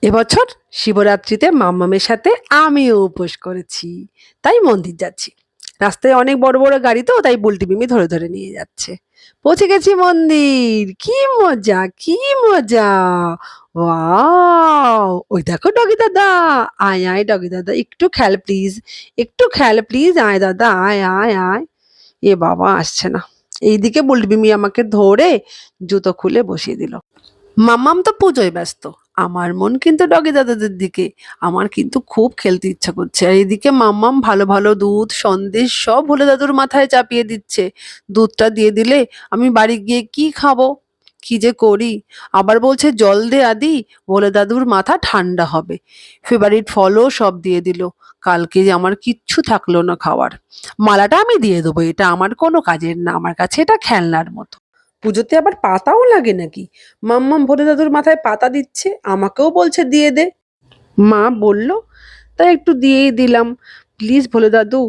এবছর শিবরাত্রিতে মাম্মামের সাথে আমিও উপোস করেছি, তাই মন্দির যাচ্ছি। রাস্তায় অনেক বড় বড় গাড়ি, তো তাই বুলটি মিমি ধরে ধরে নিয়ে যাচ্ছে। পৌঁছে গেছি মন্দির। কি মজা, কি মজা! ওয়াও, ওই দেখো ডগি দাদা। আয় আয় ডগি দাদা, একটু খেল প্লিজ, একটু খেল প্লিজ। আয় দাদা, আয় আয় আয়। এ বাবা, আসছে না। এইদিকে বুলটি মিমি আমাকে ধরে জুতো খুলে বসিয়ে দিল। মাম্মাম তো পুজোয় ব্যস্ত। আমার মন কিন্তু ডগি দাদাদের দিকে। আমার কিন্তু খুব খেলতে ইচ্ছা করছে। আর এদিকে মাম্মাম ভালো ভালো দুধ সন্দেশ সব ভোলে দাদুর মাথায় চাপিয়ে দিচ্ছে। দুধটা দিয়ে দিলে আমি বাড়ি গিয়ে কি খাবো, কি যে করি। আবার বলছে জল দে আদি, ভোলে দাদুর মাথা ঠান্ডা হবে। ফেভারিট ফলও সব দিয়ে দিল। কালকে যে আমার কিচ্ছু থাকলো না খাওয়ার। মালাটা আমি দিয়ে দেবো, এটা আমার কোনো কাজের না, আমার কাছে এটা খেলনার মতো। পুজোতে আবার পাতাও লাগে নাকি? মাম্মাম ভোলে দাদুর মাথায় পাতা দিচ্ছে, আমাকেও বলছে দিয়ে দে। মা বলল, তাই একটু দিয়েই দিলাম। প্লিজ ভোলে দাদু,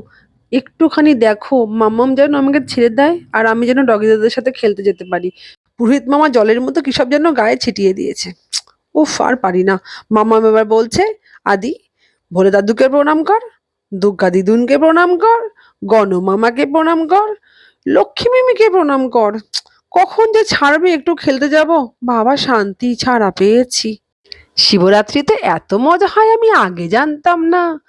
একটুখানি দেখো মাম্মাম যেন আমাকে ছেড়ে দেয়, আর আমি যেন ডগি দাদুর সাথে খেলতে যেতে পারি। পুরোহিত মামা জলের মতো কি সব যেন গায়ে ছিটিয়ে দিয়েছে। উফ, আর পারি না। মাম্মাম এবার বলছে, আদি ভোলে দাদুকে প্রণাম কর, দুর্গা দিদুনকে প্রণাম কর, গণ মামাকে প্রণাম কর, লক্ষ্মী মিমিকে প্রণাম কর। কখন যে ছাড়বে একটু খেলতে যাব। বাবা, শান্তি ছাড়া পেয়েছি। শিবরাত্রিতে এত মজা হয় আমি আগে জানতাম না।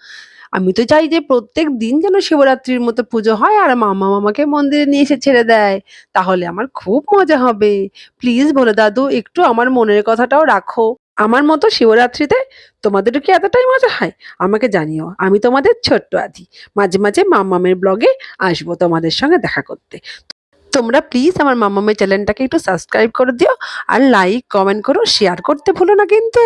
আমি তো চাই যে প্রত্যেক দিন যেন শিবরাত্রির মতো পুজো হয় আর মামা মামাকে মন্দিরে নিয়ে এসে ছেড়ে দেয়। তাহলে আমার খুব মজা হবে। প্লিজ ভোলে দাদু, একটু আমার মনের কথাটাও রাখো। আমার মতো শিবরাত্রিতে তোমাদেরও কি এতটাই মজা হয়? আমাকে জানিও। আমি তোমাদের ছোট্ট আদি। মাঝে মাঝে মাম্মামের ব্লগে আসবো তোমাদের সঙ্গে দেখা করতে। তোমরা প্লিজ আমার মাম্মামের চ্যানেলটাকে একটু সাবস্ক্রাইব করে দিও, আর লাইক কমেন্ট করো, শেয়ার করতে ভুলো না কিন্তু।